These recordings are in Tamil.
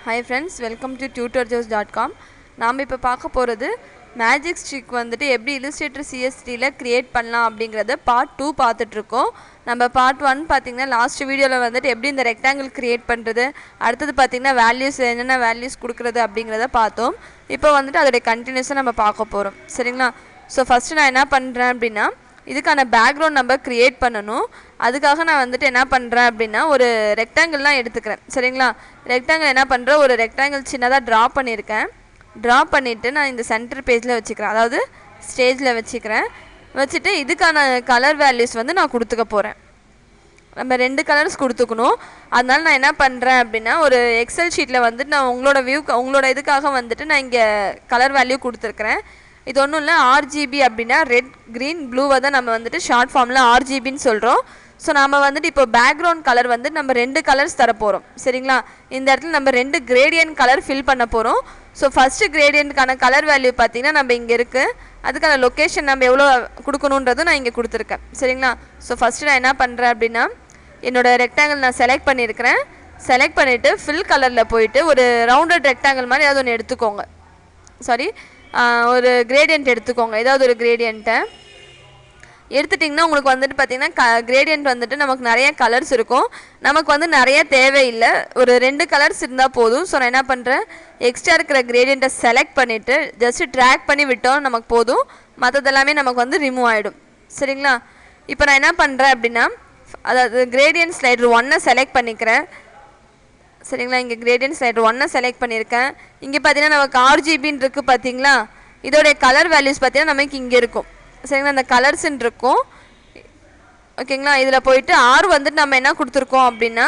Hi friends, welcome to tutorjobs.com. நாம் இப்போ பார்க்க போகிறது மேஜிக் ஸ்டிக் வந்துட்டு எப்படி இல்லஸ்ட்ரேட்டர் சிஎஸ்டியில் க்ரியேட் பண்ணலாம் அப்படிங்கிறத பார்ட் 2 பார்த்துட்ருக்கோம். நம்ம பார்ட் 1 பார்த்திங்கன்னா லாஸ்ட் வீடியோவில் வந்துட்டு எப்படி இந்த ரெக்டாங்கிள் க்ரியேட் பண்ணுறது, அடுத்தது பார்த்திங்கன்னா வேல்யூஸ் என்னென்ன வேல்யூஸ் கொடுக்குறது அப்படிங்கிறத பார்த்தோம். இப்போ வந்துட்டு அதோடைய கண்டினியூஸாக நம்ம பார்க்க போகிறோம். சரிங்களா? ஸோ ஃபஸ்ட்டு நான் என்ன பண்ணுறேன் அப்படின்னா இதுக்கான பேக்ரவுண்ட் நம்ம க்ரியேட் பண்ணணும். அதுக்காக நான் வந்துட்டு என்ன பண்ணுறேன் அப்படின்னா ஒரு ரெக்டாங்கிள்லாம் எடுத்துக்கிறேன். சரிங்களா? ரெக்டாங்கிள் என்ன பண்ணுறேன், ஒரு ரெக்டாங்கிள் சின்னதாக ட்ரா பண்ணியிருக்கேன். ட்ரா பண்ணிவிட்டு நான் இந்த சென்டர் பேஜில் வச்சுக்கிறேன், அதாவது ஸ்டேஜில் வச்சுக்கிறேன். வச்சுட்டு இதுக்கான கலர் வேல்யூஸ் வந்து நான் கொடுத்துக்க போகிறேன். நம்ம 2 கலர்ஸ் கொடுத்துக்கணும். அதனால நான் என்ன பண்ணுறேன் அப்படின்னா ஒரு எக்ஸல் ஷீட்டில் வந்துட்டு நான் உங்களோட இதுக்காக வந்துட்டு நான் இங்கே கலர் வேல்யூ கொடுத்துருக்குறேன். இது ஒன்றும் இல்லை, ஆர்ஜிபி அப்படின்னா ரெட் க்ரீன் ப்ளூவை தான் நம்ம வந்துட்டு ஷார்ட் ஃபார்மில் ஆர்ஜிபின்னு சொல்கிறோம். ஸோ நம்ம வந்துட்டு இப்போ பேக்ரவுண்ட் கலர் வந்து நம்ம 2 கலர்ஸ் தரப்போகிறோம். சரிங்களா? இந்த இடத்துல நம்ம 2 கிரேடியன்ட் கலர் ஃபில் பண்ண போகிறோம். ஸோ ஃபஸ்ட்டு கிரேடியன்ட்கான கலர் வேல்யூ பார்த்திங்கன்னா நம்ம இங்கே இருக்குது. அதுக்கான லொக்கேஷன் நம்ம எவ்வளோ கொடுக்கணுன்றதும் நான் இங்கே கொடுத்துருக்கேன். சரிங்களா? ஸோ ஃபஸ்ட்டு நான் என்ன பண்ணுறேன் அப்படின்னா என்னோடய ரெக்டாங்கிள் நான் செலக்ட் பண்ணியிருக்கிறேன். செலக்ட் பண்ணிவிட்டு ஃபில் கலரில் போயிட்டு ஒரு ரவுண்டட் ரெக்டாங்கிள் மாதிரி ஏதாவது ஒன்று எடுத்துக்கோங்க. ஒரு கிரேடியன்ட் எடுத்துக்கோங்க. ஏதாவது ஒரு கிரேடியண்ட்டை எடுத்துட்டிங்கன்னா உங்களுக்கு வந்துட்டு பார்த்திங்கன்னா கிரேடியன்ட் வந்துட்டு நமக்கு நிறைய கலர்ஸ் இருக்கும். நமக்கு வந்து நிறைய தேவையில்லை, ஒரு 2 கலர்ஸ் இருந்தால் போதும். ஸோ நான் என்ன பண்ணுறேன், எக்ஸ்ட்ரா இருக்கிற கிரேடியண்ட்டை செலக்ட் பண்ணிவிட்டு ஜஸ்ட்டு ட்ராக் பண்ணி விட்டோம் நமக்கு போதும். மற்றதெல்லாமே நமக்கு வந்து ரிமூவ் ஆகிடும். சரிங்களா? இப்போ நான் என்ன பண்ணுறேன் அப்படின்னா அதாவது கிரேடியன்ட் ஸ்லைடர் 1 செலக்ட் பண்ணிக்கிறேன். சரிங்களா? இங்கே கிரேடியன்ட் ஸ்லைடர் 1 செலக்ட் பண்ணியிருக்கேன். இங்கே பார்த்தீங்கன்னா நமக்கு ஆர்ஜிபின்னு இருக்குது பார்த்தீங்களா? இதோடைய கலர் வேல்யூஸ் பார்த்தீங்கன்னா நமக்கு இங்கே இருக்கும். சரிங்களா? அந்த கலர்ஸ்ன்னு இருக்கும். ஓகேங்களா? இதில் போயிட்டு ஆர் வந்துட்டு நம்ம என்ன கொடுத்துருக்கோம் அப்படின்னா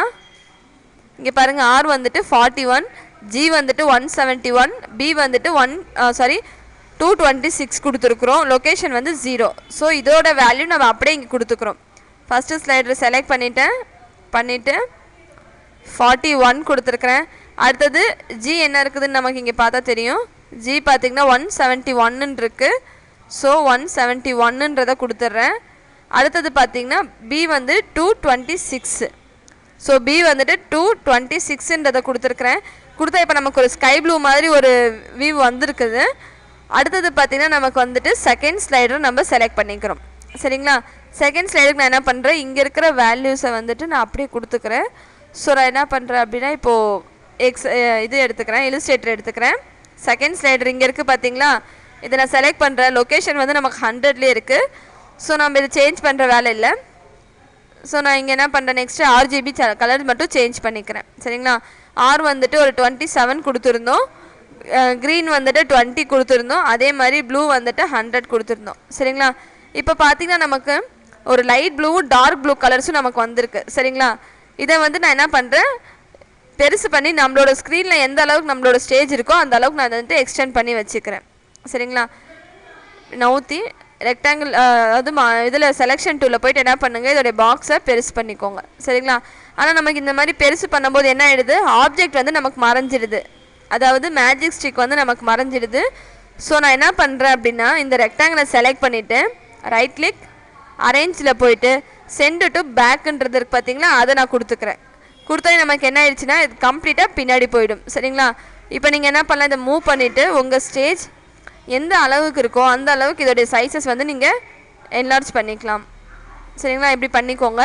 இங்கே பாருங்கள், ஆர் வந்துட்டு 41, ஜி வந்துட்டு 171, பி வந்துட்டு 226 கொடுத்துருக்குறோம். லொக்கேஷன் வந்து 0. ஸோ இதோட வேல்யூ நம்ம அப்படியே இங்கே கொடுத்துக்குறோம். ஃபஸ்ட்டு ஸ்லைடர் செலக்ட் பண்ணிவிட்டு 41 கொடுத்துருக்குறேன். அடுத்தது ஜி என்ன இருக்குதுன்னு நமக்கு இங்கே பார்த்தா தெரியும். ஜி பார்த்திங்கன்னா 171 இருக்குது. ஸோ 171ன்றதை கொடுத்துட்றேன். அடுத்தது பார்த்திங்கன்னா பி வந்து 226. ஸோ பி வந்துட்டு 226ன்றதை கொடுத்துருக்குறேன். கொடுத்தா இப்போ நமக்கு ஒரு ஸ்கை ப்ளூ மாதிரி ஒரு வியூ வந்திருக்குது. அடுத்தது பார்த்திங்கன்னா நமக்கு வந்துட்டு செகண்ட் ஸ்லைடர் நம்ம செலக்ட் பண்ணிக்கிறோம். சரிங்களா? செகண்ட் ஸ்லைடருக்கு நான் என்ன பண்ணுறேன், இங்கே இருக்கிற வேல்யூஸை வந்துட்டு நான் அப்படியே கொடுத்துக்கிறேன். ஸோ நான் என்ன பண்ணுறேன் அப்படின்னா இப்போது இது எடுத்துக்கிறேன், இல்லஸ்ட்ரேட்டர் எடுத்துக்கிறேன். செகண்ட் ஸ்லைடர் இங்கே இருக்குது பார்த்தீங்களா? இதை நான் செலக்ட் பண்ணுறேன். லொக்கேஷன் வந்து நமக்கு 100லேயே இருக்குது. ஸோ நம்ம இதை சேஞ்ச் பண்ணுற வேலை இல்லை. ஸோ நான் இங்கே என்ன பண்ணுறேன், நெக்ஸ்ட்டு ஆர்ஜிபி கலர் மட்டும் சேஞ்ச் பண்ணிக்கிறேன். சரிங்களா? ஆர் வந்துட்டு ஒரு 27 கொடுத்துருந்தோம், க்ரீன் வந்துட்டு 20 கொடுத்துருந்தோம், அதே மாதிரி ப்ளூ வந்துட்டு 100 கொடுத்துருந்தோம். சரிங்களா? இப்போ பார்த்திங்கன்னா நமக்கு ஒரு லைட் ப்ளூவும் டார்க் ப்ளூ கலர்ஸும் நமக்கு வந்திருக்கு. சரிங்களா? இதை வந்து நான் என்ன பண்ணுறேன், பெருசு பண்ணி நம்மளோட ஸ்க்ரீனில் எந்த அளவுக்கு நம்மளோட ஸ்டேஜ் இருக்கோ அந்த அளவுக்கு நான் வந்துட்டு எக்ஸ்டெண்ட் பண்ணி வச்சுக்கிறேன். சரிங்களா? நவுத்தி ரெக்டாங்கிள் அது இதில் செலெக்ஷன் டூவில் போய்ட்டு என்ன பண்ணுங்கள், இதோடைய பாக்ஸை பெருசு பண்ணிக்கோங்க. சரிங்களா? ஆனால் நமக்கு இந்த மாதிரி பெருசு பண்ணும்போது என்ன ஆகிடுது, ஆப்ஜெக்ட் வந்து நமக்கு மறைஞ்சிடுது, அதாவது மேஜிக் ஸ்டிக் வந்து நமக்கு மறைஞ்சிடுது. ஸோ நான் என்ன பண்ணுறேன் அப்படின்னா இந்த ரெக்டாங்கிளை செலக்ட் பண்ணிவிட்டு ரைட் கிளிக் அரேஞ்சில் போயிட்டு சென்ட் டு பேக்குன்றது இருக்குது பார்த்தீங்களா, அதை நான் கொடுத்துக்கிறேன். கொடுத்தா நமக்கு என்ன ஆயிடுச்சுன்னா இது கம்ப்ளீட்டாக பின்னாடி போயிடும். சரிங்களா? இப்போ நீங்கள் என்ன பண்ணலாம், இதை மூவ் பண்ணிவிட்டு உங்கள் ஸ்டேஜ் எந்த அளவுக்கு இருக்கோ அந்த அளவுக்கு இதோடைய சைஸஸ் வந்து நீங்கள் என்லார்ஜ் பண்ணிக்கலாம். சரிங்களா? இப்படி பண்ணிக்கோங்க.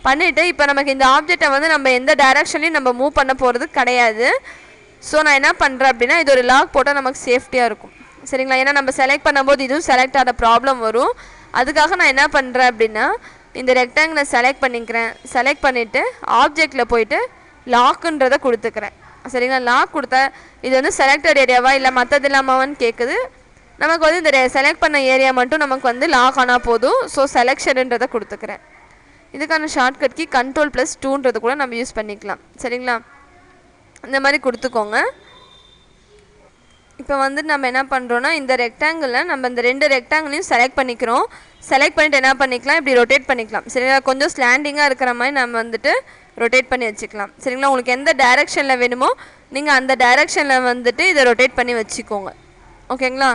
பண்ணிவிட்டு இப்போ நமக்கு இந்த ஆப்ஜெக்டை வந்து நம்ம எந்த டைரெக்ஷன்லையும் நம்ம மூவ் பண்ண போகிறது கிடையாது. ஸோ நான் என்ன பண்ணுறேன் அப்படின்னா இது ஒரு லாக் போட்டால் நமக்கு சேஃப்டியாக இருக்கும். சரிங்களா? ஏன்னா நம்ம செலக்ட் பண்ணும்போது இதுவும் செலக்ட் ஆகிற ப்ராப்ளம் வரும். அதுக்காக நான் என்ன பண்ணுறேன் அப்படின்னா இந்த ரெக்டாங்கிளை செலக்ட் பண்ணிக்கிறேன். செலக்ட் பண்ணிவிட்டு ஆப்ஜெக்டில் போயிட்டு லாக்குன்றதை கொடுத்துக்கிறேன். சரிங்களா? லாக் கொடுத்தா இது வந்து செலக்டட் ஏரியாவா இல்லை மற்றது இல்லாமான்னு கேட்குது. நமக்கு வந்து இந்த செலக்ட் பண்ண ஏரியா மட்டும் நமக்கு வந்து லாக் ஆனால் போதும். ஸோ செலெக்ஷனுன்றதை கொடுத்துக்கிறேன். இதுக்கான ஷார்ட்கட் கீ Ctrl+2ன்றது கூட நம்ம யூஸ் பண்ணிக்கலாம். சரிங்களா? இந்த மாதிரி கொடுத்துக்கோங்க. இப்போ வந்து நம்ம என்ன பண்ணுறோன்னா இந்த ரெக்டாங்கிளில் நம்ம இந்த 2 ரெக்டாங்கிளையும் செலக்ட் பண்ணிக்கிறோம். செலக்ட் பண்ணிவிட்டு என்ன பண்ணிக்கலாம், இப்படி ரொட்டேட் பண்ணிக்கலாம். சரிங்களா? கொஞ்சம் ஸ்லாண்டிங்காக இருக்கிற மாதிரி நம்ம வந்துட்டு ரொட்டேட் பண்ணி வச்சுக்கலாம். சரிங்களா? உங்களுக்கு எந்த டைரெக்ஷனில் வேணுமோ நீங்கள் அந்த டைரெக்ஷனில் வந்துட்டு இதை ரொட்டேட் பண்ணி வச்சுக்கோங்க. ஓகேங்களா?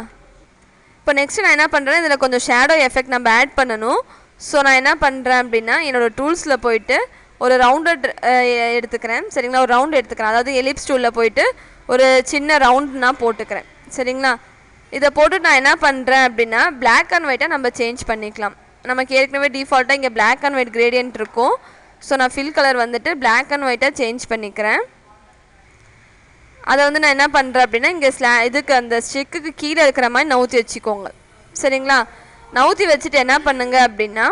இப்போ நெக்ஸ்ட்டு நான் என்ன பண்ணுறேன், இதில் கொஞ்சம் ஷேடோ எஃபெக்ட் நம்ம ஆட் பண்ணணும். ஸோ நான் என்ன பண்ணுறேன் அப்படின்னா என்னோடய டூல்ஸில் போயிட்டு ஒரு ரவுண்டட் எடுத்துக்கிறேன் சரிங்களா. ஒரு ரவுண்ட் எடுத்துக்கிறேன், அதாவது எலிப்ஸ் டூலில் போயிட்டு ஒரு சின்ன ரவுண்ட் நான் போட்டுக்கிறேன் சரிங்களா. இதை போட்டு நான் என்ன பண்ணுறேன் அப்படின்னா பிளாக் அண்ட் ஒயிட்டாக நம்ம சேஞ்ச் பண்ணிக்கலாம். நமக்கு ஏற்கனவே டிஃபால்ட்டாக இங்கே பிளாக் அண்ட் ஒயிட் கிரேடியன்ட் இருக்கும். ஸோ நான் ஃபில் கலர் வந்துட்டு பிளாக் அண்ட் ஒயிட்டாக சேஞ்ச் பண்ணிக்கிறேன். அதை வந்து நான் என்ன பண்ணுறேன் அப்படின்னா இங்கே இதுக்கு அந்த ஸ்டிக்குக்கு கீழே இருக்கிற மாதிரி நவுத்தி வச்சுக்கோங்க சரிங்களா. நவுத்தி வச்சுட்டு என்ன பண்ணுங்க அப்படின்னா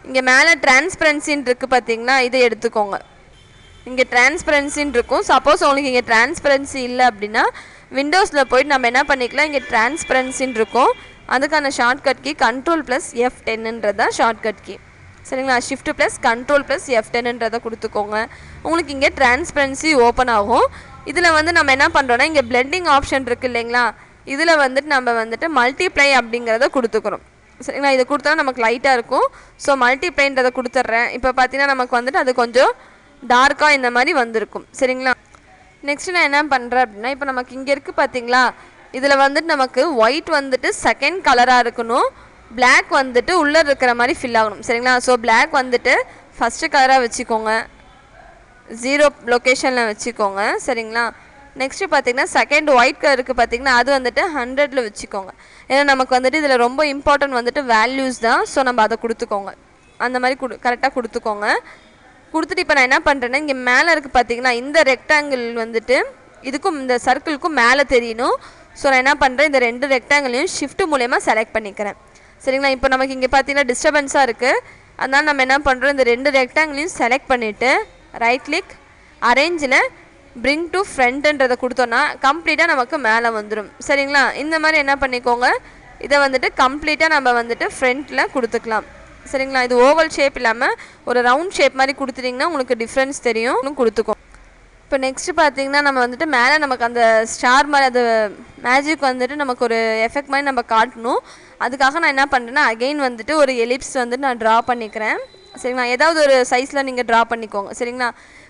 இங்கே மேலே டிரான்ஸ்பரன்சின்னு இருக்குது பார்த்தீங்களா, இதை எடுத்துக்கோங்க. இங்கே டிரான்ஸ்பரன்சின்னு இருக்கும். சப்போஸ் உங்களுக்கு இங்கே டிரான்ஸ்பரன்சி இல்லை அப்படின்னா விண்டோஸில் போய்ட்டு நம்ம என்ன பண்ணிக்கலாம், இங்கே டிரான்ஸ்பரன்சின்னு இருக்கும். அதுக்கான ஷார்ட்கட் கீ Ctrl+F10ன்றது தான் ஷார்ட்கட் கீ சரிங்களா. Shift + Ctrl+F10ன்றதை கொடுத்துக்கோங்க. உங்களுக்கு இங்கே டிரான்ஸ்பரன்சி ஓப்பன் ஆகும். இதில் வந்து நம்ம என்ன பண்ணுறோன்னா இங்கே பிளெண்டிங் ஆப்ஷன் இருக்குது இல்லைங்களா, இதில் வந்துட்டு நம்ம வந்துட்டு மல்டிப்ளை அப்படிங்கிறத கொடுத்துக்கிறோம் சரிங்களா. இதை கொடுத்தா நமக்கு லைட்டாக இருக்கும். ஸோ மல்டிப்ளைன்றதை கொடுத்துட்றேன். இப்போ பார்த்தீங்கன்னா நமக்கு வந்துட்டு அது கொஞ்சம் டார்க்காக இந்த மாதிரி வந்திருக்கும் சரிங்களா. நெக்ஸ்ட்டு நான் என்ன பண்ணுறேன் அப்படின்னா இப்போ நமக்கு இங்கே இருக்குது பார்த்தீங்களா, இதில் வந்துட்டு நமக்கு ஒயிட் வந்துட்டு செகண்ட் கலராக இருக்கணும், பிளாக் வந்துட்டு உள்ளே இருக்கிற மாதிரி ஃபில் ஆகணும் சரிங்களா. ஸோ பிளாக் வந்துட்டு ஃபஸ்ட்டு கலராக வச்சுக்கோங்க, 0 லொக்கேஷனில் வச்சுக்கோங்க சரிங்களா. நெக்ஸ்ட்டு பார்த்தீங்கன்னா செகண்ட் ஒயிட் கலர் இருக்குது பார்த்தீங்கன்னா அது வந்துட்டு 100ல் வச்சுக்கோங்க. ஏன்னா நமக்கு வந்துட்டு இதில் ரொம்ப இம்பார்ட்டன்ட் வந்துட்டு வேல்யூஸ் தான். ஸோ நம்ம அதை கொடுத்துக்கோங்க, அந்த மாதிரி கரெக்டாக கொடுத்துக்கோங்க. கொடுத்துட்டு இப்போ நான் என்ன பண்ணுறேன்னா இங்கே மேலே இருக்குது பார்த்தீங்கன்னா இந்த ரெக்டாங்கிள் வந்துட்டு இதுக்கும் இந்த சர்க்கிளுக்கும் மேலே தெரியணும். ஸோ நான் என்ன பண்ணுறேன், இந்த 2 ரெக்டாங்கிளையும் ஷிஃப்ட் மூலயமா செலக்ட் பண்ணிக்கிறேன் சரிங்களா. இப்போ நமக்கு இங்கே பார்த்தீங்கன்னா டிஸ்டர்பன்ஸாக இருக்குது. அதனால் நம்ம என்ன பண்ணுறோம், இந்த 2 ரெக்டாங்கிளையும் செலக்ட் பண்ணிவிட்டு ரைட் கிளிக் அரேஞ்சில் பிரிங் டு ஃப்ரண்ட்ன்றதை கொடுத்தோன்னா கம்ப்ளீட்டாக நமக்கு மேலே வந்துடும் சரிங்களா. இந்த மாதிரி என்ன பண்ணிக்கோங்க, இதை வந்துட்டு கம்ப்ளீட்டாக நம்ம வந்துட்டு ஃப்ரண்ட்டில் கொடுத்துக்கலாம் சரிங்களா. இது ஓவல் ஷேப் இல்லாமல் ஒரு ரவுண்ட் ஷேப் மாதிரி கொடுத்துட்டிங்கன்னா உங்களுக்கு டிஃப்ரென்ஸ் தெரியும், இன்னும் கொடுத்துக்கோம். இப்போ நெக்ஸ்ட்டு பார்த்தீங்கன்னா நம்ம வந்துட்டு மேலே நமக்கு அந்த ஸ்டார் மாதிரி அது மேஜிக் வந்துட்டு நமக்கு ஒரு எஃபெக்ட் மாதிரி நம்ம காட்டணும். அதுக்காக நான் என்ன பண்ணுறேன்னா அகெயின் வந்துட்டு ஒரு எலிப்ஸ் வந்துட்டு நான் ட்ரா பண்ணிக்கிறேன் சரிங்களா. ஏதாவது ஒரு சைஸில் நீங்கள் ட்ரா பண்ணிக்கோங்க சரிங்களா.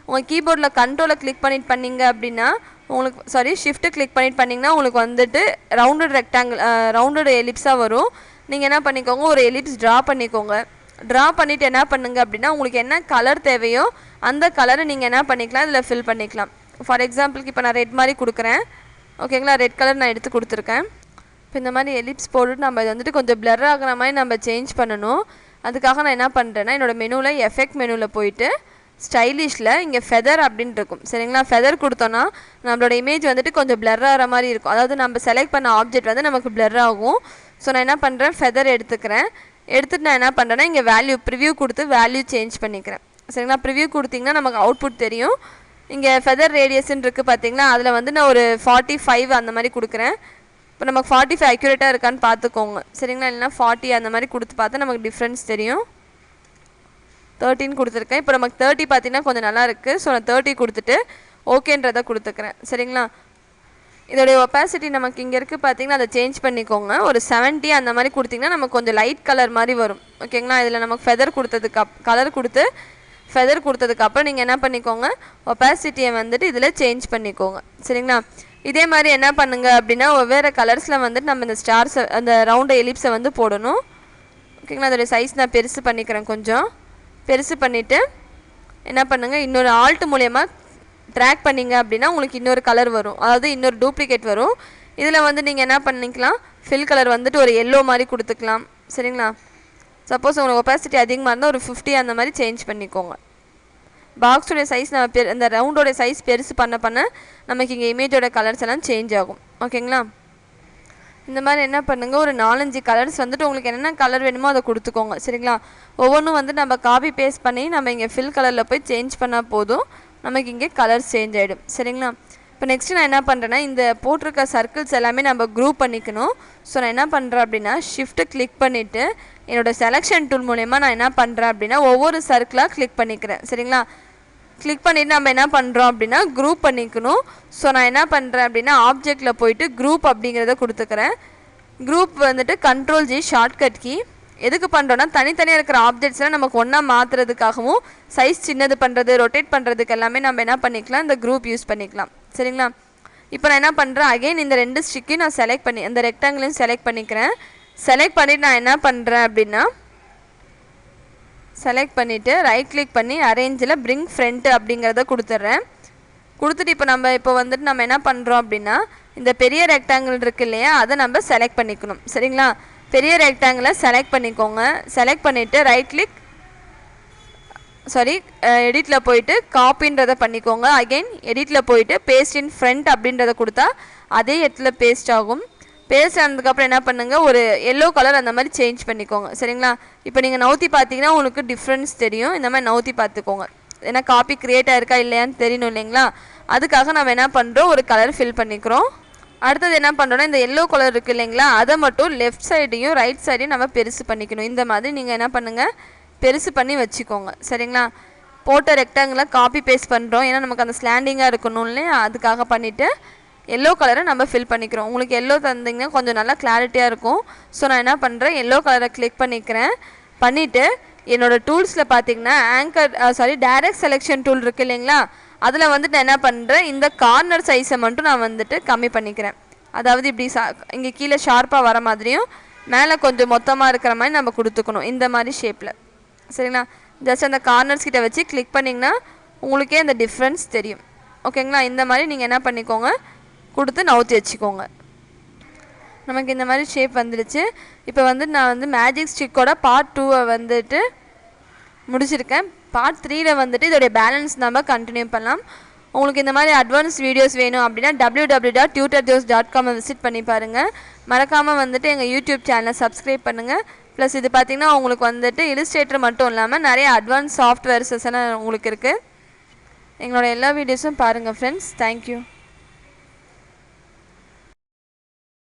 உங்கள் கீபோர்டில் கண்ட்ரோலை கிளிக் பண்ணிட்டு பண்ணிங்க அப்படின்னா உங்களுக்கு ஷிஃப்ட்டு கிளிக் பண்ணிட்டு பண்ணிங்கன்னா உங்களுக்கு வந்துட்டு ரவுண்டட் ரெக்டாங்கிள் ரவுண்டட் எலிப்ஸாக வரும். நீங்கள் என்ன பண்ணிக்கோங்க, ஒரு எலிப்ஸ் ட்ரா பண்ணிக்கோங்க. ட்ரா பண்ணிவிட்டு என்ன பண்ணுங்க அப்படின்னா உங்களுக்கு என்ன கலர் தேவையோ அந்த கலரை நீங்கள் என்ன பண்ணிக்கலாம், இதில் ஃபில் பண்ணிக்கலாம். ஃபார் எக்ஸாம்பிளுக்கு இப்போ நான் ரெட் மாதிரி கொடுக்குறேன் ஓகேங்களா. ரெட் கலர் நான் எடுத்து கொடுத்துருக்கேன். இப்போ இந்த மாதிரி எலிப்ஸ் போட்டுட்டு நம்ம இது வந்துட்டு கொஞ்சம் பிளர் ஆகிற மாதிரி நம்ம சேஞ்ச் பண்ணணும். அதுக்காக நான் என்ன பண்ணுறேன்னா என்னோடய மெனுவில் எஃபெக்ட் மெனுவில் போயிட்டு ஸ்டைலிஷில் இங்கே ஃபெதர் அப்படின்னு இருக்கும் சரிங்களா. ஃபெதர் கொடுத்தோன்னா நம்மளோட இமேஜ் வந்துட்டு கொஞ்சம் பிளர் ஆகிற மாதிரி இருக்கும். அதாவது நம்ம செலக்ட் பண்ண ஆப்ஜெக்ட் வந்து நமக்கு பிளர் ஆகும். ஸோ நான் என்ன பண்ணுறேன், ஃபெதர் எடுத்துக்கிறேன். எடுத்துகிட்டு நான் என்ன பண்ணுறேன்னா இங்கே வேல்யூ ப்ரிவ்யூ கொடுத்து வேல்யூ சேஞ்ச் பண்ணிக்கிறேன் சரிங்களா. ப்ரிவ்யூ கொடுத்திங்கன்னா நமக்கு அவுட்புட் தெரியும். இங்கே ஃபெதர் ரேடியஸ்ன்னு இருக்குது பார்த்தீங்களா, அதில் வந்து நான் ஒரு 45 அந்த மாதிரி கொடுக்குறேன். இப்போ நமக்கு 45 அக்யூரேட்டாக இருக்கான்னு பார்த்துக்கோங்க சரிங்களா. இல்லைனா 40 அந்த மாதிரி கொடுத்து பார்த்தா நமக்கு டிஃப்ரென்ஸ் தெரியும். 13 கொடுத்துருக்கேன். இப்போ நமக்கு 30 பார்த்தீங்கன்னா கொஞ்சம் நல்லா இருக்குது. ஸோ நான் 30 கொடுத்துட்டு ஓகேன்றதை கொடுத்துக்கிறேன் சரிங்களா. இதோடைய ஒப்பாசிட்டி நமக்கு இங்கே இருக்குது பார்த்தீங்கன்னா அதை சேஞ்ச் பண்ணிக்கோங்க. ஒரு 70 அந்த மாதிரி கொடுத்திங்கன்னா நமக்கு கொஞ்சம் லைட் கலர் மாதிரி வரும் ஓகேங்களா. இதில் நமக்கு ஃபெதர் கொடுத்ததுக்கப்புறம் நீங்கள் என்ன பண்ணிக்கோங்க, ஒப்பாசிட்டியை வந்துட்டு இதில் சேஞ்ச் பண்ணிக்கோங்க சரிங்களா. இதே மாதிரி என்ன பண்ணுங்க அப்படின்னா வெவ்வேறு கலர்ஸில் வந்துட்டு நம்ம இந்த ஸ்டார்ஸை அந்த ரவுண்டு எலிப்ஸை வந்து போடணும் ஓகேங்களா. அதோடைய சைஸ் நான் பெருசு பண்ணிக்கிறேன், கொஞ்சம் பெருசு பண்ணிவிட்டு என்ன பண்ணுங்கள், இன்னொரு ஆல்ட் மூலயமா ட்ராக் பண்ணிங்க அப்படின்னா உங்களுக்கு இன்னொரு கலர் வரும், அதாவது இன்னொரு டூப்ளிகேட் வரும். இதில் வந்து நீங்கள் என்ன பண்ணிக்கலாம், ஃபில் கலர் வந்துட்டு ஒரு எல்லோ மாதிரி கொடுத்துக்கலாம் சரிங்களா. சப்போஸ் உங்களுக்கு ஒப்பாசிட்டி அதிகமாக இருந்தால் ஒரு 50 அந்த மாதிரி சேஞ்ச் பண்ணிக்கோங்க. பாக்ஸோடைய சைஸ் நம்ம இந்த ரவுண்டோடைய சைஸ் பெருசு பண்ண நமக்கு இங்கே இமேஜோட கலர்ஸ் எல்லாம் சேஞ்ச் ஆகும் ஓகேங்களா. இந்த மாதிரி என்ன பண்ணுங்கள், ஒரு 4-5 கலர்ஸ் வந்துட்டு உங்களுக்கு என்னென்ன கலர் வேணுமோ அதை கொடுத்துக்கோங்க சரிங்களா. ஒவ்வொன்றும் வந்து நம்ம காப்பி பேஸ்ட் பண்ணி நம்ம இங்கே ஃபில் கலரில் போய் சேஞ்ச் பண்ணால் போதும், நமக்கு இங்கே கலர்ஸ் சேஞ்ச் ஆகிடும் சரிங்களா. இப்போ நெக்ஸ்ட்டு நான் என்ன பண்ணுறேன்னா இந்த போட்டிருக்க சர்க்கிள்ஸ் எல்லாமே நம்ம குரூப் பண்ணிக்கணும். ஸோ நான் என்ன பண்ணுறேன் அப்படின்னா ஷிஃப்ட்டு கிளிக் பண்ணிவிட்டு என்னோடய செலெக்ஷன் டூல் மூலயமா நான் என்ன பண்ணுறேன் அப்படின்னா ஒவ்வொரு சர்க்கிளாக கிளிக் பண்ணிக்கிறேன் சரிங்களா. கிளிக் பண்ணிவிட்டு நம்ம என்ன பண்ணுறோம் அப்படின்னா குரூப் பண்ணிக்கணும். ஸோ நான் என்ன பண்ணுறேன் அப்படின்னா ஆப்ஜெக்டில் போயிட்டு குரூப் அப்படிங்கிறத கொடுத்துக்கிறேன். குரூப் வந்துட்டு Ctrl+G ஷார்ட்கட் கீ. எதுக்கு பண்ணுறோன்னா தனித்தனியாக இருக்கிற ஆப்ஜெக்ட்ஸ்லாம் நமக்கு ஒன்றா மாற்றுறதுக்காகவும் சைஸ் சின்னது பண்ணுறது ரொட்டேட் பண்ணுறதுக்கு எல்லாமே நம்ம என்ன பண்ணிக்கலாம், இந்த குரூப் யூஸ் பண்ணிக்கலாம் சரிங்களா. இப்போ நான் என்ன பண்ணுறேன், அகெயின் இந்த 2 ஸ்டிக்கையும் நான் செலக்ட் பண்ணி அந்த ரெக்டாங்கிளையும் செலக்ட் பண்ணிக்கிறேன். செலக்ட் பண்ணிவிட்டு நான் என்ன பண்ணுறேன் அப்படின்னா செலக்ட் பண்ணிவிட்டு ரைட் கிளிக் பண்ணி அரேஞ்சில் பிரிங் ஃப்ரண்ட் அப்படிங்கிறத கொடுத்துட்றேன். கொடுத்துட்டு இப்போ வந்துட்டு நம்ம என்ன பண்ணுறோம் அப்படின்னா இந்த பெரிய ரெக்டாங்கிள் இருக்குது இல்லையா, அதை நம்ம செலக்ட் பண்ணிக்கணும். சரிங்களா, பெரிய ரெக்டாங்கிளை செலக்ட் பண்ணிக்கோங்க. செலக்ட் பண்ணிவிட்டு ரைட் கிளிக் எடிட்டில் போயிட்டு காப்பின்றத பண்ணிக்கோங்க. அகெயின் எடிட்டில் போயிட்டு பேஸ்ட் இன் ஃப்ரண்ட் அப்படின்றத கொடுத்தா அதே இடத்துல பேஸ்ட் ஆகும். பேஸ்ட் ஆனதுக்கப்புறம் என்ன பண்ணுங்கள், ஒரு எல்லோ கலர் அந்த மாதிரி சேஞ்ச் பண்ணிக்கோங்க. சரிங்களா, இப்போ நீங்கள் நவுத்தி பார்த்தீங்கன்னா உங்களுக்கு டிஃப்ரென்ஸ் தெரியும். இந்த மாதிரி நவுத்தி பார்த்துக்கோங்க, ஏன்னா காப்பி க்ரியேட் ஆயிருக்கா இல்லையான்னு தெரியணும் இல்லைங்களா. அதுக்காக நம்ம என்ன பண்ணுறோம், ஒரு கலர் ஃபில் பண்ணிக்கிறோம். அடுத்தது என்ன பண்ணுறோன்னா இந்த எல்லோ கலர் இருக்குது இல்லைங்களா, அதை மட்டும் லெஃப்ட் சைடையும் ரைட் சைடையும் நம்ம பெருசு பண்ணிக்கணும். இந்த மாதிரி நீங்கள் என்ன பண்ணுங்கள், பெருசு பண்ணி வச்சுக்கோங்க. சரிங்களா, போட்ட ரெக்டாங்கில் காப்பி பேஸ்ட் பண்ணுறோம், ஏன்னா நமக்கு அந்த ஸ்லாண்டிங்காக இருக்கணும் இல்லையா, அதுக்காக பண்ணிவிட்டு எல்லோ கலரை நம்ம ஃபில் பண்ணிக்கிறோம். உங்களுக்கு எல்லோ தந்திங்கன்னா கொஞ்சம் நல்லா கிளாரிட்டியாக இருக்கும். ஸோ நான் என்ன பண்ணுறேன், எல்லோ கலரை கிளிக் பண்ணிக்கிறேன். பண்ணிவிட்டு என்னோடய டூல்ஸில் பார்த்தீங்கன்னா டைரக்ட் செலெக்ஷன் டூல் இருக்குது இல்லைங்களா, அதில் வந்துட்டு நான் என்ன பண்ணுறேன், இந்த கார்னர் சைஸை மட்டும் நான் வந்துட்டு கம்மி பண்ணிக்கிறேன். அதாவது இப்படி இங்கே கீழே ஷார்ப்பாக வர மாதிரியும் மேலே கொஞ்சம் மொத்தமாக இருக்கிற மாதிரி நம்ம கொடுத்துக்கணும், இந்த மாதிரி ஷேப்பில். சரிங்களா, ஜஸ்ட் அந்த கார்னர்ஸ் கிட்ட வச்சு கிளிக் பண்ணிங்கன்னா உங்களுக்கே அந்த டிஃப்ரென்ஸ் தெரியும். ஓகேங்களா, இந்த மாதிரி நீங்கள் என்ன பண்ணிக்கோங்க, கொடுத்து நவுத்தி வச்சுக்கோங்க. நமக்கு இந்த மாதிரி ஷேப் வந்துடுச்சு. இப்போ வந்துட்டு நான் வந்து மேஜிக் ஸ்டிக்கோட பார்ட் 2 வந்துட்டு முடிச்சிருக்கேன். பார்ட் 3 வந்துட்டு இதோடைய பேலன்ஸ் நம்ம கண்டினியூ பண்ணலாம். உங்களுக்கு இந்த மாதிரி அட்வான்ஸ் வீடியோஸ் வேணும் அப்படின்னா www.tutorjose.com விசிட் பண்ணி பாருங்கள். மறக்காமல் வந்துட்டு எங்கள் யூடியூப் சேனலை சப்ஸ்கிரைப் பண்ணுங்கள். ப்ளஸ் இது பார்த்திங்கன்னா உங்களுக்கு வந்துட்டு இல்லஸ்ட்ரேட்டர் மட்டும் இல்லாமல் நிறைய அட்வான்ஸ் சாஃப்ட்வேர்ஸஸ் எல்லாம் உங்களுக்கு இருக்குது. எங்களோட எல்லா வீடியோஸும் பாருங்கள் ஃப்ரெண்ட்ஸ். தேங்க்யூ.